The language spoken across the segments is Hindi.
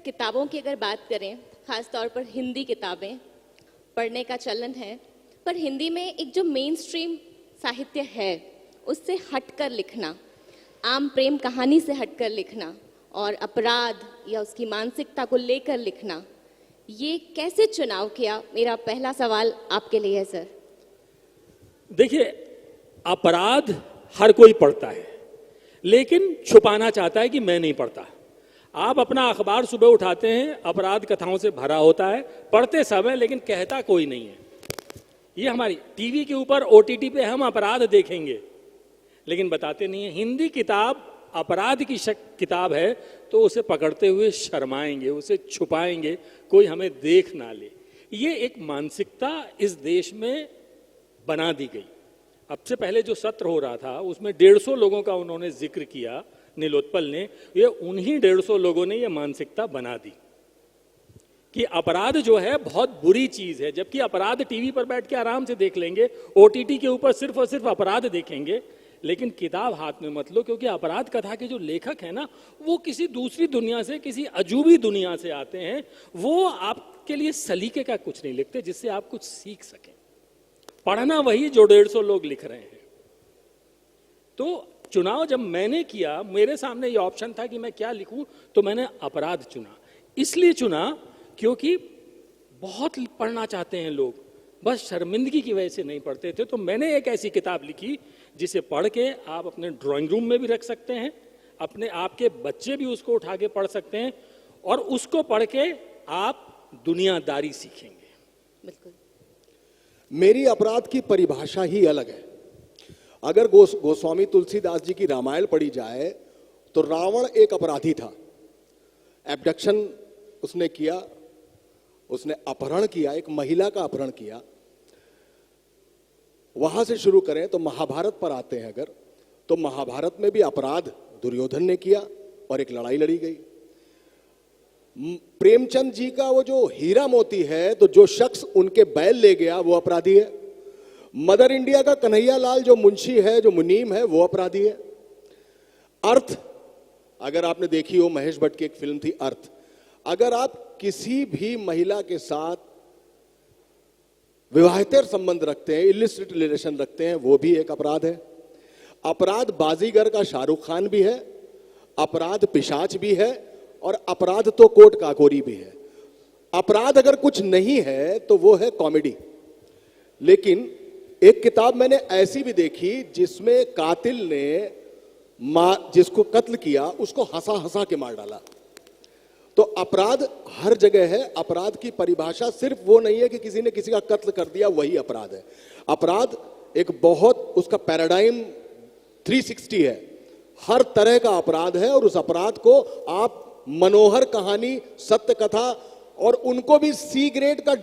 किताबों की अगर बात करें, खास तौर पर हिंदी किताबें पढ़ने का चलन है, पर हिंदी में एक जो मेन स्ट्रीम साहित्य है उससे हटकर लिखना, आम प्रेम कहानी से हटकर लिखना और अपराध या उसकी मानसिकता को लेकर लिखना, ये कैसे चुनाव किया? मेरा पहला सवाल आपके लिए है सर। देखिए, अपराध हर कोई पढ़ता है, लेकिन छुपाना चाहता है कि मैं नहीं पढ़ता। आप अपना अखबार सुबह उठाते हैं, अपराध कथाओं से भरा होता है, पढ़ते सब है, लेकिन कहता कोई नहीं है। ये हमारी टीवी के ऊपर OTT पे हम अपराध देखेंगे, लेकिन बताते नहीं है। हिंदी किताब अपराध की किताब है तो उसे पकड़ते हुए शर्माएंगे, उसे छुपाएंगे, कोई हमें देख ना ले। ये एक मानसिकता इस देश में बना दी गई। अब से पहले जो सत्र हो रहा था उसमें 150 लोगों का उन्होंने जिक्र किया, नीलोत्पल ने। ये उन्हीं 150 लोगों ने ये मानसिकता बना दी कि अपराध जो है बहुत बुरी चीज है, जबकि अपराध टीवी पर बैठ के आराम से देख लेंगे, OTT के ऊपर सिर्फ और सिर्फ अपराध देखेंगे, लेकिन किताब हाथ में मत लो, क्योंकि अपराध कथा के जो लेखक हैं ना, वो किसी दूसरी दुनिया से, किसी अजूबी दुनिया से आते हैं। वो आपके लिए सलीके का कुछ नहीं लिखते जिससे आप कुछ सीख सकें। पढ़ना वही जो 150 लोग लिख रहे हैं। तो चुनाव जब मैंने किया, मेरे सामने ये ऑप्शन था कि मैं क्या लिखूं, तो मैंने अपराध चुना। इसलिए चुना क्योंकि बहुत पढ़ना चाहते हैं लोग, बस शर्मिंदगी की वजह से नहीं पढ़ते थे। तो मैंने एक ऐसी किताब लिखी जिसे पढ़ के आप अपने ड्राइंग रूम में भी रख सकते हैं, अपने आपके बच्चे भी उसको उठा के पढ़ सकते हैं, और उसको पढ़ के आप दुनियादारी सीखेंगे। बिल्कुल। मेरी अपराध की परिभाषा ही अलग है। अगर गोस्वामी तुलसीदास जी की रामायण पढ़ी जाए तो रावण एक अपराधी था। एब्डक्शन उसने किया, उसने अपहरण किया, एक महिला का अपहरण किया। वहां से शुरू करें तो महाभारत पर आते हैं अगर, तो महाभारत में भी अपराध दुर्योधन ने किया और एक लड़ाई लड़ी गई। प्रेमचंद जी का वो जो हीरा मोती है, तो जो शख्स उनके बैल ले गया वो अपराधी है। मदर इंडिया का कन्हैया लाल जो मुंशी है, जो मुनीम है, वो अपराधी है। अर्थ, अगर आपने देखी हो, महेश भट्ट की एक फिल्म थी अर्थ, अगर आप किसी भी महिला के साथ विवाहेतर संबंध रखते हैं, इलिसिट रिलेशन रखते हैं, वो भी एक अपराध है। अपराध बाजीगर का शाहरुख खान भी है, अपराध पिशाच भी है, और अपराध तो कोर्ट काकोरी भी है। अपराध अगर कुछ नहीं है तो वो है कॉमेडी। लेकिन एक किताब मैंने ऐसी भी देखी जिसमें कातिल ने जिसको कत्ल किया उसको हंसा हंसा के मार डाला। तो अपराध हर जगह है। अपराध की परिभाषा सिर्फ वो नहीं है कि किसी ने किसी का कत्ल कर दिया वही अपराध है। अपराध एक बहुत, उसका पैराडाइम 360 है, हर तरह का अपराध है। और उस अपराध को आप मनोहर कहानी, सत्य कथा, और उनको भी सी ग्रेड का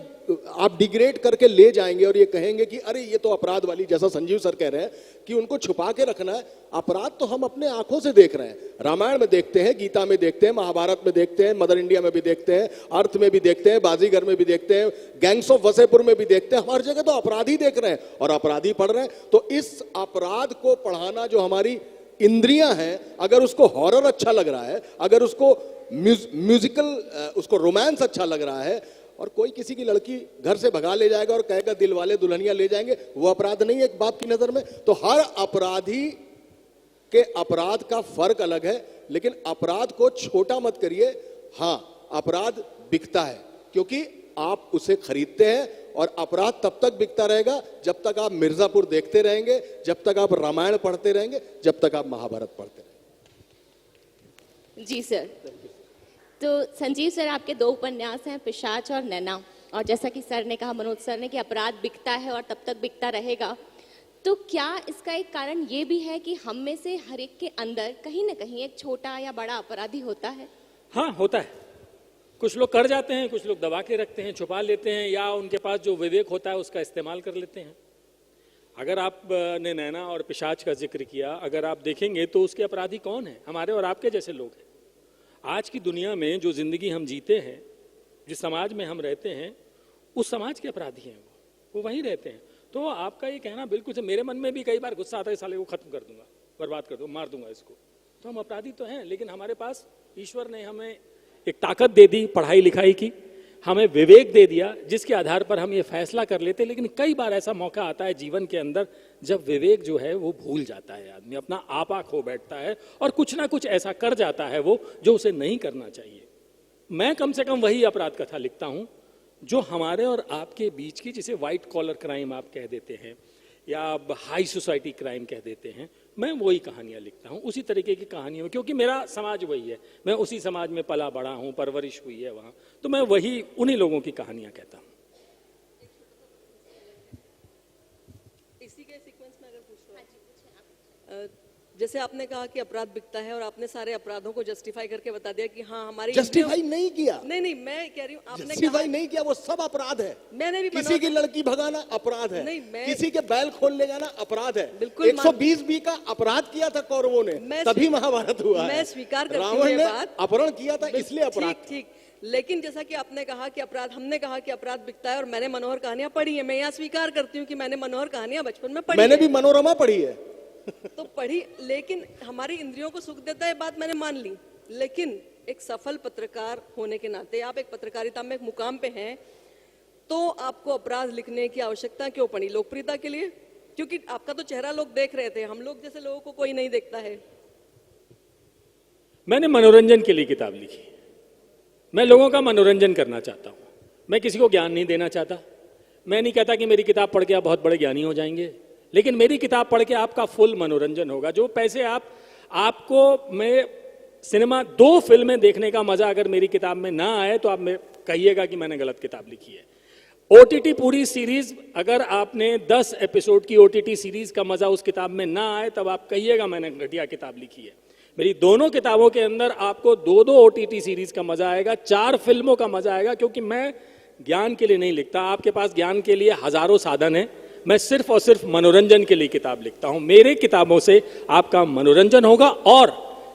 आप डिग्रेड करके ले जाएंगे और ये कहेंगे कि अरे ये तो अपराध वाली, जैसा संजीव सर कह रहे हैं कि उनको छुपा के रखना है। अपराध तो हम अपने आंखों से देख रहे हैं, रामायण में देखते हैं, गीता में देखते हैं, महाभारत में देखते हैं, मदर इंडिया में भी देखते हैं, अर्थ में भी देखते हैं, बाजीगर में भी देखते हैं, गैंग्स ऑफ वसेपुर में भी देखते हैं। हर जगह तो अपराधी देख रहे हैं और अपराधी पढ़ रहे हैं। तो इस अपराध को पढ़ाना, जो हमारी इंद्रियां हैं, अगर उसको हॉरर अच्छा लग रहा है, अगर उसको म्यूजिकल, उसको रोमांस अच्छा लग रहा है, और कोई किसी की लड़की घर से भगा ले जाएगा और कहेगा दिल वाले दुल्हनिया ले जाएंगे, वो अपराध नहीं है एक बाप की नजर में। तो हर अपराधी के अपराध का फर्क अलग है, लेकिन अपराध को छोटा मत करिए। हां, अपराध बिकता है क्योंकि आप उसे खरीदते हैं, और अपराध तब तक बिकता रहेगा जब तक आप मिर्जापुर देखते रहेंगे, जब तक आप रामायण पढ़ते रहेंगे, जब तक आप महाभारत पढ़ते रहेंगे। जी सर। तो संजीव सर, आपके 2 उपन्यास हैं, पिशाच और नैना, और जैसा कि सर ने कहा, मनोज सर ने, कि अपराध बिकता है और तब तक बिकता रहेगा। तो क्या इसका एक कारण ये भी है कि हम में से हर एक के अंदर कहीं ना कहीं एक छोटा या बड़ा अपराधी होता है? हाँ, होता है। कुछ लोग कर जाते हैं, कुछ लोग दबा के रखते हैं, छुपा लेते हैं, या उनके पास जो विवेक होता है उसका इस्तेमाल कर लेते हैं। अगर आपने नैना और पिशाच का जिक्र किया, अगर आप देखेंगे तो उसके अपराधी कौन है? हमारे और आपके जैसे लोग हैं। आज की दुनिया में जो जिंदगी हम जीते हैं, जिस समाज में हम रहते हैं, उस समाज के अपराधी हैं वो वहीं रहते हैं। तो आपका ये कहना बिल्कुल से, मेरे मन में भी कई बार गुस्सा आता है, साले को खत्म कर दूंगा, बर्बाद कर दूंगा, मार दूंगा इसको। तो हम अपराधी तो हैं, लेकिन हमारे पास ईश्वर ने हमें एक ताकत दे दी पढ़ाई लिखाई की, हमें विवेक दे दिया जिसके आधार पर हम ये फैसला कर लेते। लेकिन कई बार ऐसा मौका आता है जीवन के अंदर जब विवेक जो है वो भूल जाता है, आदमी अपना आपा खो बैठता है और कुछ ना कुछ ऐसा कर जाता है वो जो उसे नहीं करना चाहिए। मैं कम से कम वही अपराध कथा लिखता हूं जो हमारे और आपके बीच की, जिसे व्हाइट कॉलर क्राइम आप कह देते हैं या हाई सोसाइटी क्राइम कह देते हैं, मैं वही कहानियां लिखता हूं, उसी तरीके की कहानियां, क्योंकि मेरा समाज वही है, मैं उसी समाज में पला बड़ा हूं, परवरिश हुई है वहां, तो मैं वही उन्हीं लोगों की कहानियां कहता हूं। इसी के सीक्वेंस में अगर पूछ जैसे आपने कहा कि अपराध बिकता है और आपने सारे अपराधों को जस्टिफाई करके बता दिया कि हाँ हमारी जस्टिफाई नहीं किया, नहीं मैं कह रही हूँ आपने जस्टिफाई नहीं किया, वो सब अपराध है। मैंने भी किसी की लड़की भगाना अपराध है, नहीं, किसी के बैल खोल ले जाना अपराध है। बिल्कुल 120 का अपराध किया था कौरवों ने, तभी महाभारत हुआ है। मैं स्वीकार करती हूँ रावण ये ने बात, अपहरण किया था इसलिए अपराध। ठीक, लेकिन जैसा कि आपने कहा कि अपराध, हमने कहा कि अपराध बिकता है और मैंने मनोहर कहानियां पढ़ी है, मैं यहाँ स्वीकार करती हूँ कि मैंने मनोहर कहानियां बचपन में पढ़ी मैंने है। भी मनोरमा पढ़ी है तो पढ़ी, लेकिन हमारी इंद्रियों को सुख देता है, बात मैंने मान ली। लेकिन एक सफल पत्रकार होने के नाते, आप एक पत्रकारिता में एक मुकाम पे हैं, तो आपको अपराध लिखने की आवश्यकता क्यों पड़ी? लोकप्रियता के लिए? क्योंकि आपका तो चेहरा लोग देख रहे थे, हम लोग जैसे लोगों को कोई नहीं देखता है। मैंने मनोरंजन के लिए किताब लिखी, मैं लोगों का मनोरंजन करना चाहता हूं, मैं किसी को ज्ञान नहीं देना चाहता। मैं नहीं कहता कि मेरी किताब पढ़ के आप बहुत बड़े ज्ञानी हो जाएंगे, लेकिन मेरी किताब पढ़ के आपका फुल मनोरंजन होगा। जो पैसे आपको मैं सिनेमा 2 फिल्में देखने का मजा अगर मेरी किताब में ना आए तो आप कहिएगा कि मैंने गलत किताब लिखी है। ओटीटी पूरी सीरीज, अगर आपने 10 एपिसोड की ओटीटी सीरीज का मजा उस किताब में ना आए तब आप कहिएगा मैंने घटिया किताब लिखी है। मेरी दोनों किताबों के अंदर आपको 2-2 ओटीटी सीरीज का मजा आएगा, 4 फिल्मों का मजा आएगा, क्योंकि मैं ज्ञान के लिए नहीं लिखता। आपके पास ज्ञान के लिए हजारों साधन है, मैं सिर्फ और सिर्फ मनोरंजन के लिए किताब लिखता हूं। मेरे किताबों से आपका मनोरंजन होगा और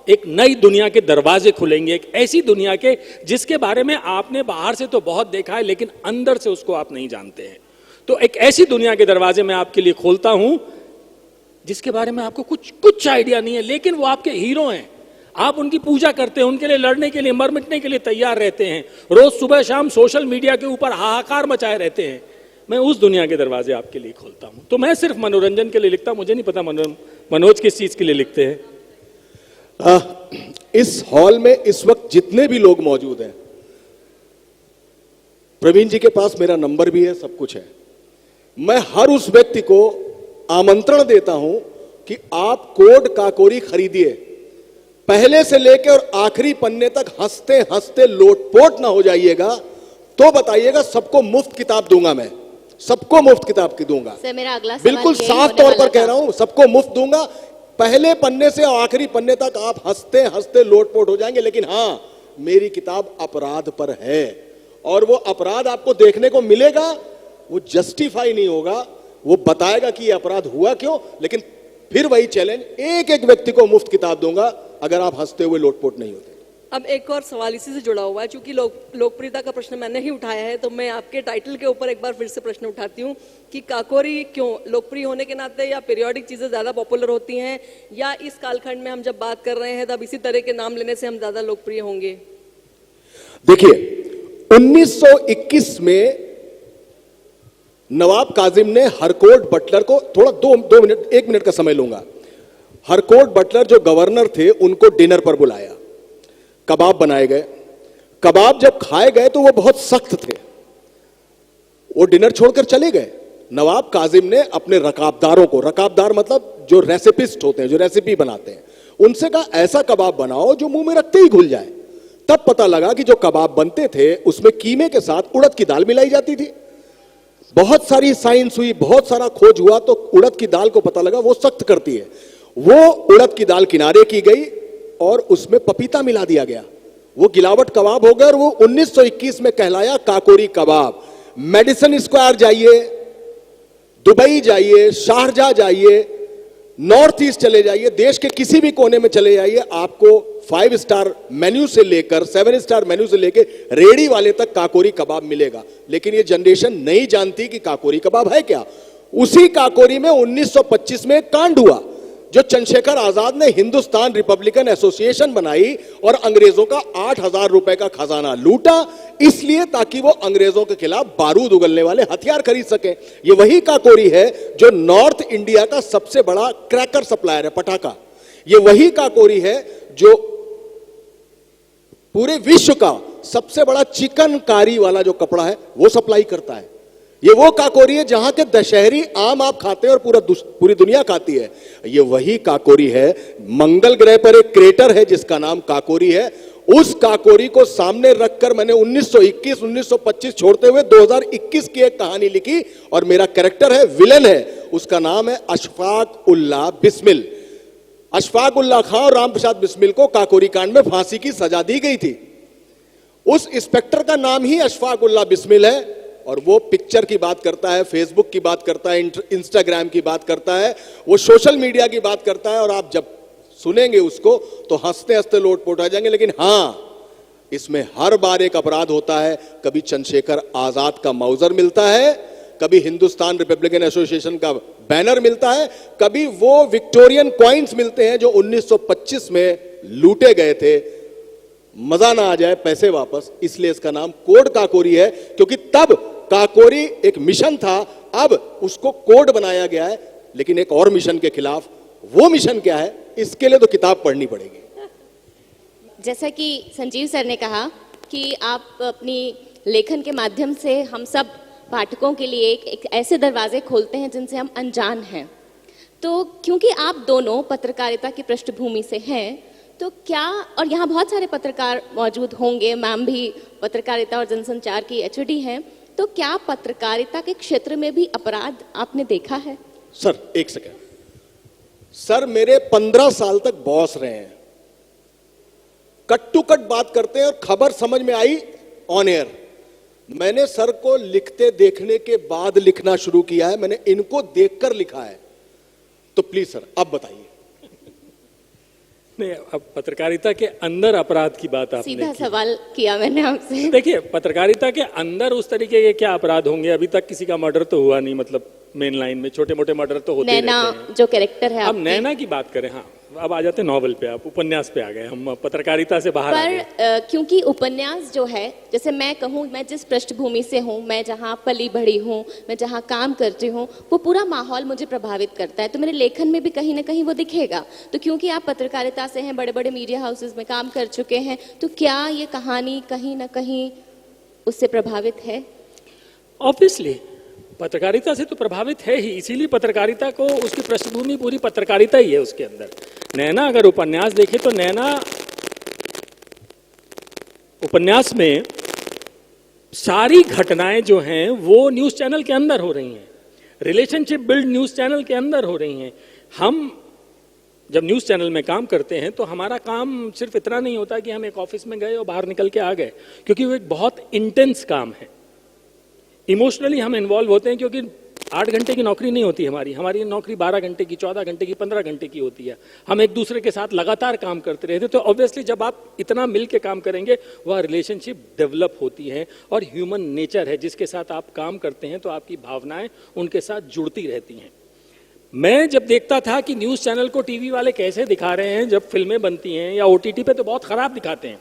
एक नई दुनिया के दरवाजे खुलेंगे, एक ऐसी दुनिया के जिसके बारे में आपने बाहर से तो बहुत देखा है लेकिन अंदर से उसको आप नहीं जानते हैं। तो एक ऐसी दुनिया के दरवाजे मैं आपके लिए खोलता हूं जिसके बारे में आपको कुछ आइडिया नहीं है, लेकिन वो आपके हीरो हैं, आप उनकी पूजा करते हैं, उनके लिए लड़ने के लिए, मर मिटने के लिए तैयार रहते हैं, रोज सुबह शाम सोशल मीडिया के ऊपर हाहाकार मचाए रहते हैं। मैं उस दुनिया के दरवाजे आपके लिए खोलता हूं। तो मैं सिर्फ मनोरंजन के लिए लिखता हूं, मुझे नहीं पता मनोज किस चीज के लिए लिखते हैं। इस हॉल में इस वक्त जितने भी लोग मौजूद हैं, प्रवीण जी के पास मेरा नंबर भी है, सब कुछ है। मैं हर उस व्यक्ति को आमंत्रण देता हूं कि आप कोड काकोरी खरीदिए, पहले से लेकर और आखिरी पन्ने तक हंसते हंसते लोटपोट ना हो जाइएगा, तो बताइएगा, सबको मुफ्त किताब दूंगा, मैं सबको मुफ्त किताब की दूंगा। सर मेरा अगला बिल्कुल साफ तौर पर कह रहा हूं, सबको मुफ्त दूंगा। पहले पन्ने से और आखिरी पन्ने तक आप हंसते हंसते लोटपोट हो जाएंगे। लेकिन हां, मेरी किताब अपराध पर है और वो अपराध आपको देखने को मिलेगा, वो जस्टिफाई नहीं होगा, वो बताएगा कि ये अपराध हुआ क्यों। लेकिन फिर वही चैलेंज, एक एक व्यक्ति को मुफ्त किताब दूंगा अगर आप हंसते हुए लोटपोट नहीं होते। अब एक और सवाल इसी से जुड़ा हुआ है, क्योंकि लोकप्रियता का प्रश्न मैंने ही उठाया है, तो मैं आपके टाइटल के ऊपर एक बार फिर से प्रश्न उठाती हूँ कि काकोरी क्यों लोकप्रिय होने के नाते, या पीरियोडिक चीजें ज्यादा पॉपुलर होती हैं, या इस कालखंड में हम जब बात कर रहे हैं तब इसी तरह के नाम लेने से हम ज्यादा लोकप्रिय होंगे? देखिए, 1921 में नवाब काजिम ने हरकोर्ट बटलर को, थोड़ा 1 मिनट का समय लूंगा, हरकोर्ट बटलर जो गवर्नर थे उनको डिनर पर बुलाया, कबाब बनाए गए। कबाब जब खाए गए तो वो बहुत सख्त थे, वो डिनर छोड़कर चले गए। नवाब काजिम ने अपने रकाबदारों को, रकाबदार मतलब जो रेसिपिस्ट होते हैं, जो रेसिपी बनाते हैं, उनसे कहा ऐसा कबाब बनाओ जो मुंह में रखते ही घुल जाए। तब पता लगा कि जो कबाब बनते थे उसमें कीमे के साथ उड़द की दाल मिलाई जाती थी। बहुत सारी साइंस हुई, बहुत सारा खोज हुआ, तो उड़द की दाल को पता लगा वो सख्त करती है। वो उड़द की दाल किनारे की गई और उसमें पपीता मिला दिया गया, वो गिलावट कबाब हो गया और वो 1921 में कहलाया काकोरी कबाब। मेडिसन स्क्वायर जाइए, दुबई जाइए, शारजाह जाइए, नॉर्थ ईस्ट चले जाइए, देश के किसी भी कोने में चले जाइए, आपको 5 स्टार मेन्यू से लेकर 7 स्टार मेन्यू से लेकर रेडी वाले तक काकोरी कबाब मिलेगा। लेकिन ये जनरेशन नहीं जानती कि काकोरी कबाब है क्या। उसी काकोरी में 1925 में एक कांड हुआ, जो चंद्रशेखर आजाद ने हिंदुस्तान रिपब्लिकन एसोसिएशन बनाई और अंग्रेजों का 8,000 रुपए का खजाना लूटा, इसलिए ताकि वो अंग्रेजों के खिलाफ बारूद उगलने वाले हथियार खरीद सके। ये वही काकोरी है जो नॉर्थ इंडिया का सबसे बड़ा क्रैकर सप्लायर है, पटाखा। ये वही काकोरी है जो पूरे विश्व का सबसे बड़ा चिकनकारी वाला जो कपड़ा है वो सप्लाई करता है। ये वो काकोरी है जहां के दशहरी आम आप खाते हैं और पूरी दुनिया खाती है। ये वही काकोरी है, मंगल ग्रह पर एक क्रेटर है जिसका नाम काकोरी है। उस काकोरी को सामने रखकर मैंने 1921, 1925 छोड़ते हुए 2021 की एक कहानी लिखी और मेरा कैरेक्टर है, विलन है, उसका नाम है अशफाक उल्लाह बिस्मिल। अशफाक उल्लाह खां और राम प्रसाद बिस्मिल को काकोरी कांड में फांसी की सजा दी गई थी। उस इंस्पेक्टर का नाम ही अशफाक उल्लाह बिस्मिल है और वो पिक्चर की बात करता है, फेसबुक की बात करता है, इंस्टाग्राम की बात करता है, वो सोशल मीडिया की बात करता है। और आप जब सुनेंगे उसको तो हंसते हंसते लोटपोट आ जाएंगे। लेकिन हां, इसमें हर बार एक अपराध होता है। कभी चंद्रशेखर आजाद का माउजर मिलता है, कभी हिंदुस्तान रिपब्लिकन एसोसिएशन का बैनर मिलता है, कभी वो विक्टोरियन कॉइन्स मिलते हैं जो 1925 में लूटे गए थे। मजा ना आ जाए, पैसे वापस, इसलिए इसका नाम कोड काकोरी है, क्योंकि तब काकोरी एक मिशन था, अब उसको कोड बनाया गया है, लेकिन एक और मिशन के खिलाफ। वो मिशन क्या है, इसके लिए तो किताब पढ़नी पड़ेगी। जैसा कि संजीव सर ने कहा कि आप अपनी लेखन के माध्यम से हम सब पाठकों के लिए एक ऐसे दरवाजे खोलते हैं जिनसे हम अनजान हैं। तो क्योंकि आप दोनों पत्रकारिता की पृष्ठभूमि से हैं, तो क्या, और यहाँ बहुत सारे पत्रकार मौजूद होंगे, मैम भी पत्रकारिता और जनसंचार की एचओडी हैं, तो क्या पत्रकारिता के क्षेत्र में भी अपराध आपने देखा है? सर एक सेकेंड, सर मेरे 15 साल तक बॉस रहे हैं, कट टू कट बात करते हैं और खबर समझ में आई ऑन एयर। मैंने सर को लिखते देखने के बाद लिखना शुरू किया है, मैंने इनको देखकर लिखा है। तो प्लीज सर अब बताइए। नहीं, अब पत्रकारिता के अंदर अपराध की बात आपने सीधा सवाल किया मैंने आपसे। देखिए, पत्रकारिता के अंदर उस तरीके के क्या अपराध होंगे? अभी तक किसी का मर्डर तो हुआ नहीं, मतलब मेन लाइन में छोटे मोटे मर्डर तो होते नैना रहते हैं। जो कैरेक्टर है अब नैना की बात करें, हाँ अब आ जाते हैं नॉवल पे, आप उपन्यास पे आ गए, हम पत्रकारिता से बाहर आ गए। पर क्योंकि उपन्यास जो है, जैसे मैं कहूँ, मैं जिस पृष्ठभूमि से हूँ, मैं जहाँ पली बढ़ी हूँ, मैं जहाँ काम करती हूँ, वो पूरा माहौल मुझे प्रभावित करता है, तो मेरे लेखन में भी कहीं ना कहीं वो दिखेगा। तो क्योंकि आप पत्रकारिता से हैं, बड़े बड़े मीडिया हाउसेज में काम कर चुके हैं, तो क्या ये कहानी कहीं ना कहीं उससे प्रभावित है? ऑब्वियसली पत्रकारिता से तो प्रभावित है ही, इसीलिए पत्रकारिता को, उसकी पृष्ठभूमि पूरी पत्रकारिता ही है उसके अंदर। नैना अगर उपन्यास देखे तो नैना उपन्यास में सारी घटनाएं जो हैं वो न्यूज़ चैनल के अंदर हो रही हैं, रिलेशनशिप बिल्ड न्यूज़ चैनल के अंदर हो रही हैं। हम जब न्यूज़ चैनल में काम करते हैं तो हमारा काम सिर्फ इतना नहीं होता कि हम एक ऑफिस में गए और बाहर निकल के आ गए, क्योंकि वो एक बहुत इंटेंस काम है। इमोशनली हम इन्वॉल्व होते हैं, क्योंकि 8 घंटे की नौकरी नहीं होती हमारी नौकरी 12 घंटे की, 14 घंटे की, 15 घंटे की होती है। हम एक दूसरे के साथ लगातार काम करते रहते, तो ऑब्वियसली जब आप इतना मिल के काम करेंगे वह रिलेशनशिप डेवलप होती है, और ह्यूमन नेचर है, जिसके साथ आप काम करते हैं तो आपकी भावनाएं उनके साथ जुड़ती रहती हैं। मैं जब देखता था कि न्यूज़ चैनल को टीवी वाले कैसे दिखा रहे हैं, जब फिल्में बनती हैं या ओटीटी पे तो बहुत ख़राब दिखाते हैं।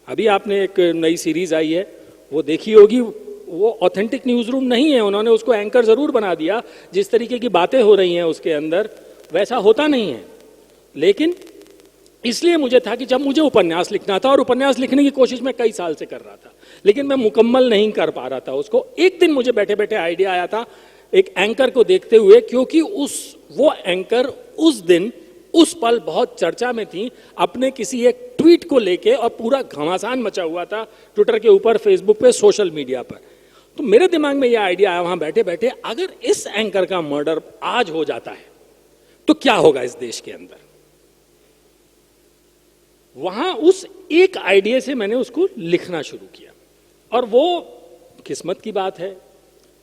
अभी आपने एक नई सीरीज़ आई है वो देखी होगी, वो ऑथेंटिक न्यूज़ रूम नहीं है, उन्होंने उसको एंकर ज़रूर बना दिया, जिस तरीके की बातें हो रही हैं उसके अंदर वैसा होता नहीं है। लेकिन इसलिए मुझे था कि जब मुझे उपन्यास लिखना था, और उपन्यास लिखने की कोशिश मैं कई साल से कर रहा था, लेकिन मैं मुकम्मल नहीं कर पा रहा था उसको। एक दिन मुझे बैठे बैठे आइडिया आया था एक एंकर को देखते हुए, क्योंकि वो एंकर उस दिन उस पल बहुत चर्चा में थी, अपने किसी एक ट्वीट को लेके, और पूरा घमासान मचा हुआ था ट्विटर के ऊपर, फेसबुक पे, सोशल मीडिया पर। तो मेरे दिमाग में यह आइडिया आया वहां बैठे बैठे, अगर इस एंकर का मर्डर आज हो जाता है तो क्या होगा इस देश के अंदर। वहां उस एक आइडिया से मैंने उसको लिखना शुरू किया, और वो किस्मत की बात है।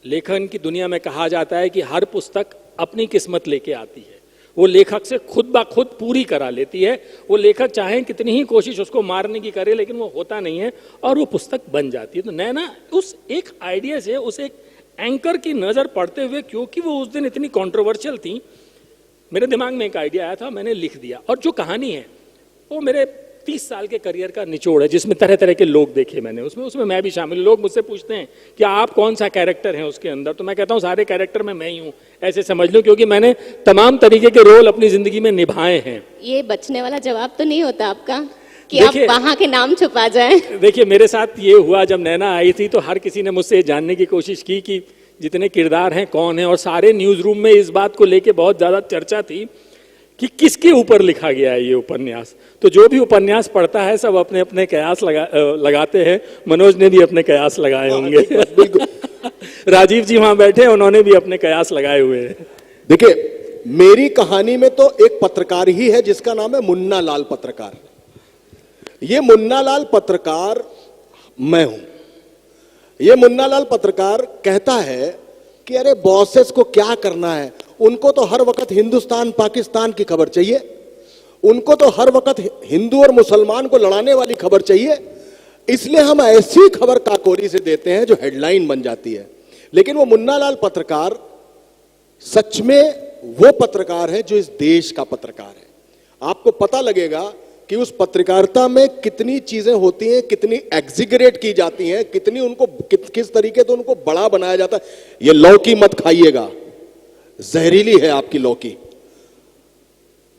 लेखन की दुनिया में कहा जाता है कि हर पुस्तक अपनी किस्मत लेके आती है, वो लेखक से खुद ब खुद पूरी करा लेती है। वो लेखक चाहे कितनी ही कोशिश उसको मारने की करे, लेकिन वो होता नहीं है और वो पुस्तक बन जाती है। तो नैना उस एक आइडिया से, उस एक एंकर की नज़र पड़ते हुए, क्योंकि वो उस दिन इतनी कंट्रोवर्शियल थी, मेरे दिमाग में एक आइडिया आया था, मैंने लिख दिया। और जो कहानी है वो मेरे 30 साल के करियर का निचोड़ है, जिसमें तरह तरह के लोग देखे मैंने, उसमें मैं भी शामिल। लोग मुझसे पूछते हैं कि आप कौन सा कैरेक्टर है उसके अंदर, तो मैं कहता हूँ सारे कैरेक्टर में मैं ही हूँ, ऐसे समझ लो, क्योंकि मैंने तमाम तरीके के रोल अपनी जिंदगी में निभाए हैं। ये बचने वाला जवाब तो नहीं होता आपका कि देखिए, आप वहां के नाम छुपा जाए? देखिए मेरे साथ ये हुआ, जब नैना आई थी तो हर किसी ने मुझसे जानने की कोशिश की कि जितने किरदार हैं कौन है, और सारे न्यूज रूम में इस बात को लेके बहुत ज्यादा चर्चा थी कि किसके ऊपर लिखा गया है ये उपन्यास। तो जो भी उपन्यास पढ़ता है सब अपने अपने कयास लगाते हैं। मनोज ने भी अपने कयास लगाए होंगे। बिल्कुल। राजीव जी वहां बैठे, उन्होंने भी अपने कयास लगाए हुए हैं। देखिए मेरी कहानी में तो एक पत्रकार ही है जिसका नाम है मुन्ना लाल पत्रकार। ये मुन्ना लाल पत्रकार मैं हूं। ये मुन्ना लाल पत्रकार कहता है कि अरे बॉसेस को क्या करना है, उनको तो हर वक्त हिंदुस्तान पाकिस्तान की खबर चाहिए, उनको तो हर वक्त हिंदू और मुसलमान को लड़ाने वाली खबर चाहिए, इसलिए हम ऐसी खबर काकोरी से देते हैं जो हेडलाइन बन जाती है। लेकिन वो मुन्ना लाल पत्रकार सच में वो पत्रकार है जो इस देश का पत्रकार है। आपको पता लगेगा कि उस पत्रकारिता में कितनी चीजें होती हैं, कितनी एग्जिगरेट की जाती हैं, कितनी उनको किस तरीके से उनको बड़ा बनाया जाता है। ये लौकी मत खाइएगा, जहरीली है आपकी लौकी।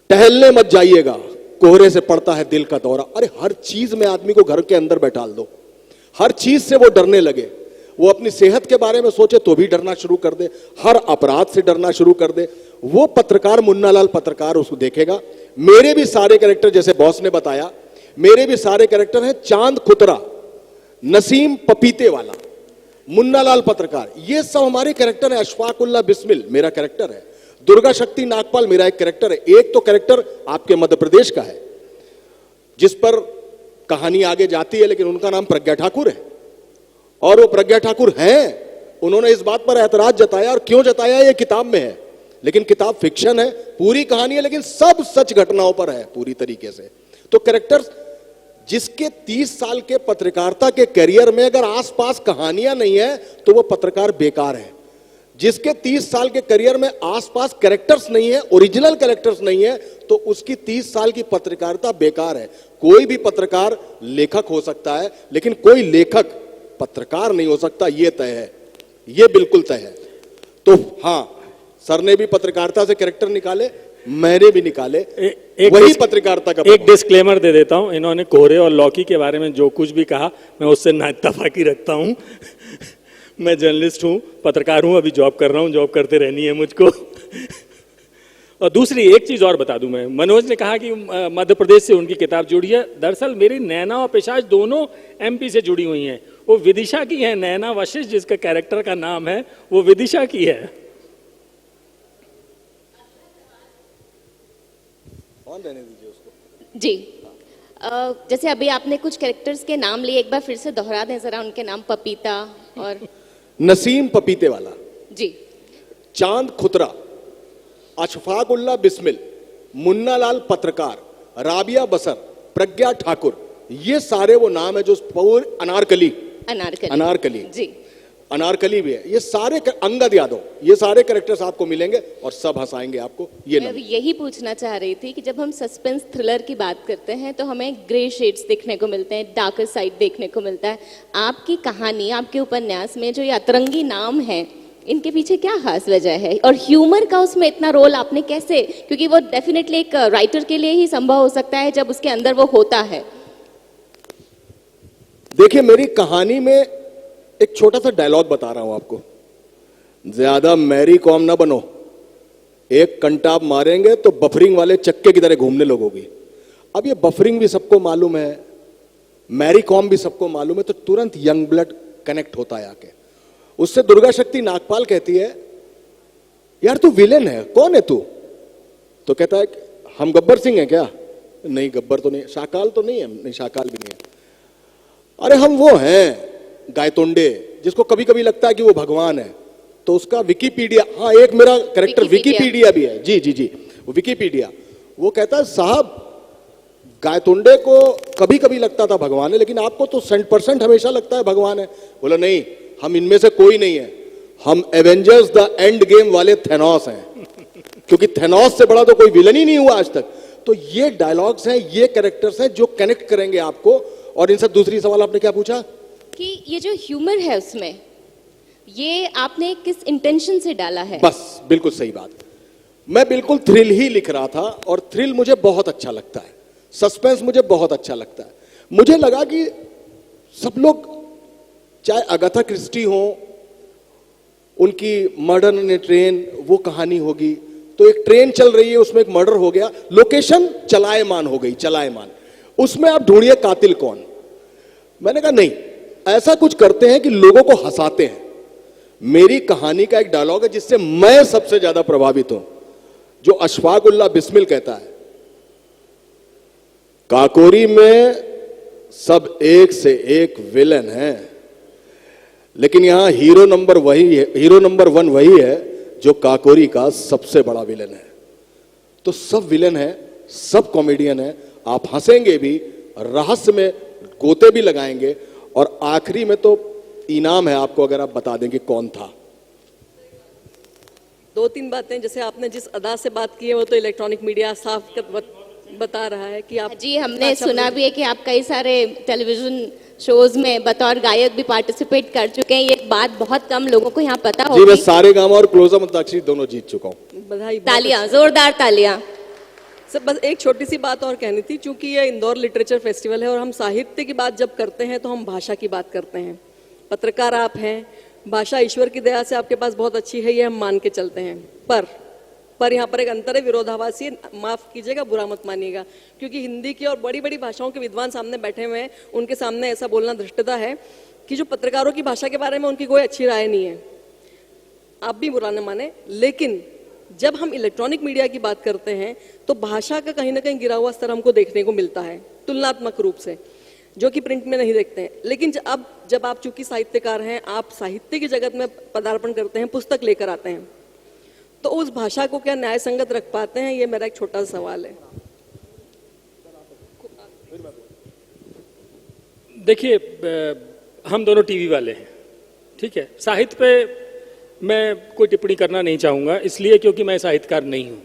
टहलने मत जाइएगा, कोहरे से पड़ता है दिल का दौरा। अरे हर चीज में आदमी को घर के अंदर बैठाल दो, हर चीज से वो डरने लगे। वो अपनी सेहत के बारे में सोचे तो भी डरना शुरू कर दे, हर अपराध से डरना शुरू कर दे। वो पत्रकार मुन्ना लाल पत्रकार उसको देखेगा। मेरे भी सारे कैरेक्टर, जैसे बॉस ने बताया, मेरे भी सारे कैरेक्टर हैं। चांद खुतरा, नसीम पपीते वाला, मुन्ना लाल पत्रकार, ये सब हमारे कैरेक्टर है। अशफाकुल्ला बिस्मिल मेरा कैरेक्टर है। दुर्गा शक्ति नागपाल मेरा एक कैरेक्टर है। एक तो कैरेक्टर आपके मध्य प्रदेश का है जिस पर कहानी आगे जाती है, लेकिन उनका नाम प्रज्ञा ठाकुर है। और वो प्रज्ञा ठाकुर हैं, उन्होंने इस बात पर ऐतराज जताया, और क्यों जताया ये किताब में है। लेकिन किताब फिक्शन है, पूरी कहानी है, लेकिन सब सच घटनाओं पर है पूरी तरीके से। तो कैरेक्टर्स जिसके 30 साल के पत्रकारिता के करियर में अगर आसपास कहानियां नहीं है तो वो पत्रकार बेकार है। जिसके 30 साल के करियर में आसपास कैरेक्टर्स नहीं है, ओरिजिनल कैरेक्टर्स नहीं है, तो उसकी 30 साल की पत्रकारिता बेकार है। कोई भी पत्रकार लेखक हो सकता है, लेकिन कोई लेखक पत्रकार नहीं हो सकता, ये तय है, ये बिल्कुल तय है। तो हाँ, सर ने भी पत्रकारिता से कैरेक्टर निकाले, मैंने भी निकाले, वही पत्रकारिता का। एक डिस्क्लेमर दे देता हूं, इन्होंने कोहरे और लौकी के बारे में जो कुछ भी कहा मैं उससे नाइत्तफाकी रखता हूं। मैं जर्नलिस्ट हूं, पत्रकार हूं, अभी जॉब कर रहा हूं, जॉब करते रहनी है मुझको। और दूसरी एक चीज और बता दूं मैं, मनोज ने कहा कि मध्य प्रदेश से उनकी किताब जुड़ी है। दरअसल मेरी नैना और पिशाच दोनों एमपी से जुड़ी हुई हैं। वो विदिशा की है, नैना वशिष्ठ जिसका कैरेक्टर का नाम है, वो विदिशा की है। रहने दीजिए उसको। जी, जैसे अभी आपने कुछ कैरेक्टर्स के नाम लिए, एक बार फिर से दोहरा दें जरा उनके नाम। पपीता और नसीम पपीते वाला, जी, चांद खुतरा, अशफाकुल्ला बिस्मिल, मुन्ना लाल पत्रकार, राबिया बसर, प्रज्ञा ठाकुर, ये सारे वो नाम है जो अनारकली जी, अनारकली भी है। ये सारे अंगद यादव, ये सारे कैरेक्टर्स आपको मिलेंगे और सब हंसाएंगे आपको। ये मैं यही पूछना चाह रही थी कि जब हम सस्पेंस थ्रिलर की बात करते हैं तो हमें ग्रे शेड्स देखने को मिलते हैं, डार्कर साइड देखने को मिलता है। आपकी कहानी, आपके उपन्यास में जो ये अतरंगी नाम है, इनके पीछे क्या खास वजह है? और ह्यूमर का उसमें इतना रोल आपने कैसे, क्योंकि वो डेफिनेटली एक राइटर के लिए ही संभव हो सकता है जब उसके अंदर वो होता है। देखिए मेरी कहानी में एक छोटा सा डायलॉग बता रहा हूं आपको, ज्यादा मैरी कॉम ना बनो, एक कंटाप मारेंगे तो बफरिंग वाले चक्के की तरह घूमने लगोगी। अब ये बफरिंग भी सबको मालूम है, मैरी कॉम भी सबको मालूम है, तो तुरंत यंग ब्लड कनेक्ट होता है आके। उससे दुर्गा शक्ति नागपाल कहती है, यार तू विलेन है, कौन है तू? तो कहता है हम गब्बर सिंह हैं क्या? नहीं गब्बर तो नहीं, शाकाल तो नहीं है, नहीं शाकाल भी नहीं है। अरे हम वो हैं गायतोंडे, जिसको कभी कभी लगता है कि वो भगवान है। तो उसका विकिपीडिया, हाँ एक मेरा कैरेक्टर विकिपीडिया भी है, जी जी जी, वो विकिपीडिया। वो कहता है साहब गायतोंडे को कभी कभी लगता था भगवान है, लेकिन आपको तो 100% हमेशा लगता है भगवान है। बोला नहीं, हम इनमें से कोई नहीं है, हम एवेंजर्स द एंड गेम वाले थेनोस हैं। क्योंकि थेनोस से बड़ा तो कोई विलन ही नहीं हुआ आज तक। तो ये डायलॉग्स हैं, ये कैरेक्टर्स हैं जो कनेक्ट करेंगे आपको। और इनसे दूसरी सवाल आपने क्या पूछा कि ये जो ह्यूमर है उसमें, ये आपने किस इंटेंशन से डाला है? बस बिल्कुल सही बात। मैं बिल्कुल थ्रिल ही लिख रहा था और थ्रिल मुझे बहुत अच्छा लगता है, सस्पेंस मुझे बहुत अच्छा लगता है। मुझे लगा कि सब लोग, चाहे अगाथा क्रिस्टी हो, उनकी मर्डर इन ए ट्रेन वो कहानी होगी, तो एक ट्रेन चल रही है उसमें एक मर्डर हो गया, लोकेशन चलायमान हो गई, चलायमान, उसमें आप ढूंढिए कातिल कौन। मैंने कहा नहीं, ऐसा कुछ करते हैं कि लोगों को हंसाते हैं। मेरी कहानी का एक डायलॉग है जिससे मैं सबसे ज्यादा प्रभावित हूं, जो अशफाक उल्लाह बिस्मिल कहता है, काकोरी में सब एक से एक विलन है, लेकिन यहां हीरो नंबर वही है, हीरो नंबर 1 वही है जो काकोरी का सबसे बड़ा विलन है। तो सब विलन है, सब कॉमेडियन है, आप हंसेंगे भी, रहस्य में गोते भी लगाएंगे, और आखिरी में तो इनाम है आपको अगर आप बता देंगे कौन था। 2-3 बातें, जैसे आपने जिस अदा से बात की है वो तो इलेक्ट्रॉनिक मीडिया साफ बता रहा है कि आप जी, हमने सुना भी है कि आप कई सारे टेलीविजन शोज में बतौर गायक भी पार्टिसिपेट कर चुके हैं। ये बात बहुत कम लोगों को यहाँ पता जी, मैं होगी। सारे गामा और क्लोजअप अंताक्षरी दोनों जीत चुका हूं। बधाई। तालियां, जोरदार तालियां। सर बस एक छोटी सी बात और कहनी थी, क्योंकि ये इंदौर लिटरेचर फेस्टिवल है और हम साहित्य की बात जब करते हैं तो हम भाषा की बात करते हैं। पत्रकार आप हैं, भाषा ईश्वर की दया से आपके पास बहुत अच्छी है, ये हम मान के चलते हैं। पर यहाँ पर एक अंतर है, विरोधाभासी है, माफ कीजिएगा, बुरा मत मानिएगा, क्योंकि हिंदी की और बड़ी बड़ी भाषाओं के विद्वान सामने बैठे हुए हैं, उनके सामने ऐसा बोलना धृष्टता है कि जो पत्रकारों की भाषा के बारे में उनकी कोई अच्छी राय नहीं है। आप भी बुरा न माने, लेकिन जब हम इलेक्ट्रॉनिक मीडिया की बात करते हैं तो भाषा का कहीं ना कहीं गिरा हुआ स्तर हमको देखने को मिलता है तुलनात्मक रूप से, जो कि प्रिंट में नहीं देखते हैं। लेकिन अब जब आप चूंकि साहित्यकार हैं, आप साहित्य की जगत में पदार्पण करते हैं, पुस्तक लेकर आते हैं, तो उस भाषा को क्या न्याय संगत रख पाते हैं? ये मेरा एक छोटा सा सवाल है। देखिए, हम दोनों टीवी वाले हैं, ठीक है। साहित्य पे मैं कोई टिप्पणी करना नहीं चाहूंगा, इसलिए क्योंकि मैं साहित्यकार नहीं हूं।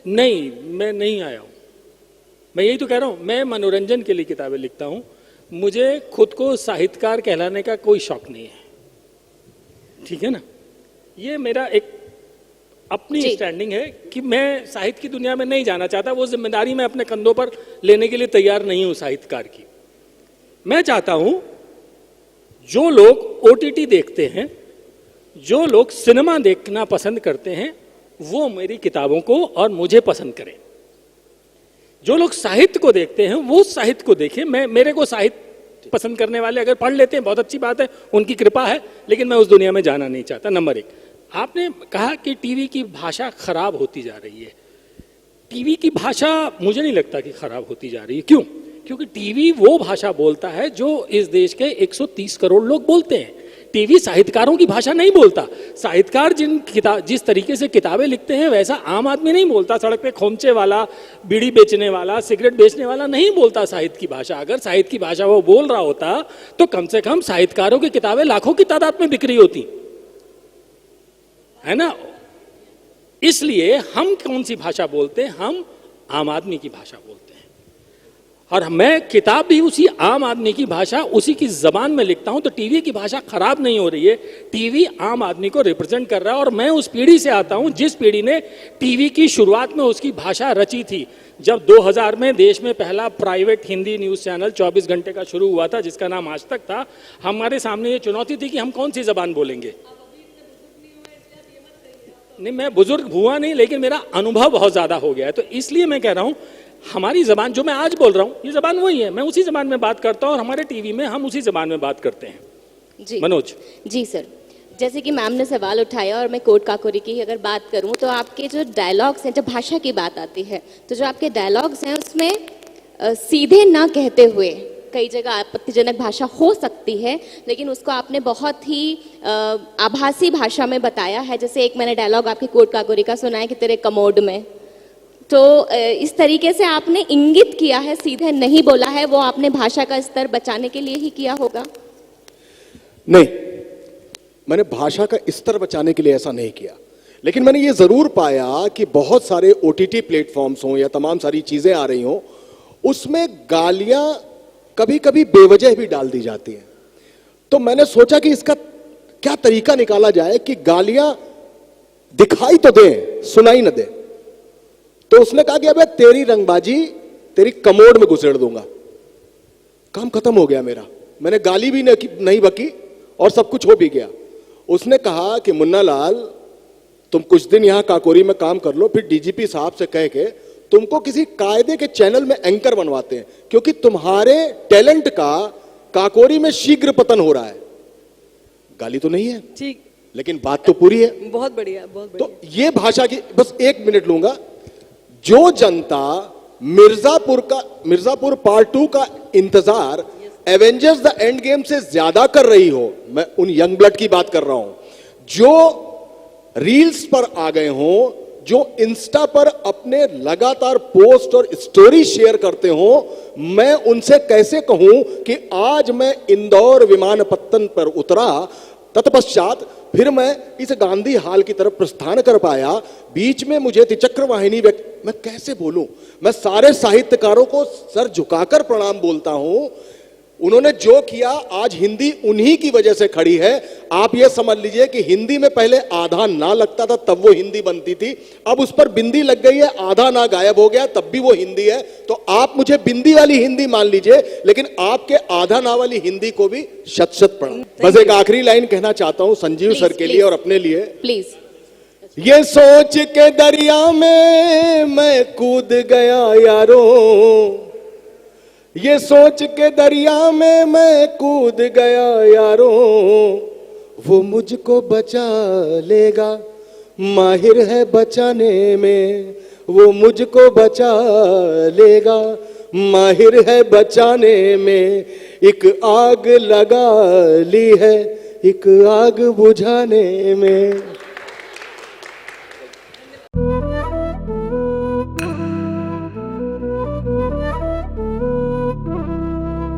नहीं, मैं नहीं आया हूं। मैं यही तो कह रहा हूं, मैं मनोरंजन के लिए किताबें लिखता हूं। मुझे खुद को साहित्यकार कहलाने का कोई शौक नहीं है, ठीक है ना। ये मेरा एक अपनी स्टैंडिंग है कि मैं साहित्य की दुनिया में नहीं जाना चाहता। वो जिम्मेदारी मैं अपने कंधों पर लेने के लिए तैयार नहीं हूं साहित्यकार की। मैं चाहता हूं जो लोग ओटीटी देखते हैं, जो लोग सिनेमा देखना पसंद करते हैं, वो मेरी किताबों को और मुझे पसंद करें। जो लोग साहित्य को देखते हैं वो साहित्य को देखें। मेरे को साहित्य पसंद करने वाले अगर पढ़ लेते हैं बहुत अच्छी बात है, उनकी कृपा है, लेकिन मैं उस दुनिया में जाना नहीं चाहता। नंबर 1, आपने कहा कि टीवी की भाषा खराब होती जा रही है। टीवी की भाषा मुझे नहीं लगता कि खराब होती जा रही है। क्यों? क्योंकि टीवी वो भाषा बोलता है जो इस देश के 130 करोड़ लोग बोलते हैं। टीवी साहित्यकारों की भाषा नहीं बोलता। साहित्यकार जिस तरीके से किताबें लिखते हैं वैसा आम आदमी नहीं बोलता। सड़क पे खोमचे वाला, बीड़ी बेचने वाला, सिगरेट बेचने वाला नहीं बोलता साहित्य की भाषा। अगर साहित्य की भाषा वो बोल रहा होता तो कम से कम साहित्यकारों की किताबें लाखों की तादाद में बिक रही होती, है ना। इसलिए हम कौन सी भाषा बोलते हैं? हम आम आदमी की भाषा बोलते हैं। और मैं किताब भी उसी आम आदमी की भाषा, उसी की जबान में लिखता हूं। तो टीवी की भाषा खराब नहीं हो रही है। टीवी आम आदमी को रिप्रेजेंट कर रहा है। और मैं उस पीढ़ी से आता हूं जिस पीढ़ी ने टीवी की शुरुआत में उसकी भाषा रची थी। जब 2000 में देश में पहला प्राइवेट हिंदी न्यूज चैनल 24 घंटे का शुरू हुआ था, जिसका नाम आज तक था, हमारे सामने ये चुनौती थी कि हम कौन सी जबान बोलेंगे। नहीं, मैं बुजुर्ग हुआ नहीं, लेकिन मेरा अनुभव बहुत ज्यादा हो गया है। तो इसलिए मैं कह रहा हूं हमारी जबान जो मैं आज बोल रहा हूं, ये जबान वही है। मैं उसी जबान में बात करता हूं और हमारे टीवी में हम उसी जबान में बात करते हैं। जी मनोज। जी सर, जैसे कि मैम ने सवाल उठाया और मैं कोट काकोरी की अगर बात करूं तो आपके जो डायलॉग्स हैं, जब भाषा की बात आती है तो जो आपके डायलॉग्स हैं उसमें सीधे ना कहते हुए कई जगह आपत्तिजनक भाषा हो सकती है, लेकिन उसको आपने बहुत ही आभासी भाषा में बताया है। जैसे एक मैंने डायलॉग आपके कोट काकोरी का सुना है कि तेरे कमोड में, तो इस तरीके से आपने इंगित किया है, सीधे नहीं बोला है। वो आपने भाषा का स्तर बचाने के लिए ही किया होगा? नहीं, मैंने भाषा का स्तर बचाने के लिए ऐसा नहीं किया। लेकिन मैंने ये जरूर पाया कि बहुत सारे ओटीटी प्लेटफॉर्म्स हों या तमाम सारी चीजें आ रही हों, उसमें गालियां कभी कभी बेवजह भी डाल दी जाती हैं। तो मैंने सोचा कि इसका क्या तरीका निकाला जाए कि गालियां दिखाई तो दें, सुनाई न दें। तो उसने कहा कि अबे तेरी रंगबाजी तेरी कमोड में घुसेड़ दूंगा। काम खत्म हो गया मेरा, मैंने गाली भी नहीं बकी और सब कुछ हो भी गया। उसने कहा कि मुन्ना लाल, तुम कुछ दिन यहां काकोरी में काम कर लो, फिर डीजीपी साहब से कह के तुमको किसी कायदे के चैनल में एंकर बनवाते हैं, क्योंकि तुम्हारे टैलेंट का काकोरी में शीघ्र पतन हो रहा है। गाली तो नहीं है, ठीक, लेकिन बात तो पूरी है। बहुत बढ़िया, बहुत बढ़िया। तो ये भाषा की, बस 1 मिनट लूंगा। जो जनता मिर्जापुर पार्ट 2 का इंतजार एवेंजर्स द एंड गेम से ज्यादा कर रही हो, मैं उन यंग ब्लड की बात कर रहा हूं जो रील्स पर आ गए हों, जो इंस्टा पर अपने लगातार पोस्ट और स्टोरी शेयर करते हो, मैं उनसे कैसे कहूं कि आज मैं इंदौर विमानपत्तन पर उतरा, तत्पश्चात फिर मैं इस गांधी हाल की तरफ प्रस्थान कर पाया, बीच में मुझे त्रिचक्र वाहिनी मैं कैसे बोलूं? मैं सारे साहित्यकारों को सर झुकाकर प्रणाम बोलता हूं। उन्होंने जो किया, आज हिंदी उन्हीं की वजह से खड़ी है। आप ये समझ लीजिए कि हिंदी में पहले आधा ना लगता था तब वो हिंदी बनती थी, अब उस पर बिंदी लग गई है, आधा ना गायब हो गया तब भी वो हिंदी है। तो आप मुझे बिंदी वाली हिंदी मान लीजिए, लेकिन आपके आधा ना वाली हिंदी को भी शत शत प्रणाम। बस एक आखिरी लाइन कहना चाहता हूं संजीव सर के लिए और अपने लिए। प्लीज। ये सोच के दरिया में मैं कूद गया यारों, ये सोच के दरिया में मैं कूद गया यारों, वो मुझको बचा लेगा, माहिर है बचाने में, वो मुझको बचा लेगा, माहिर है बचाने में। एक आग लगा ली है, एक आग बुझाने में।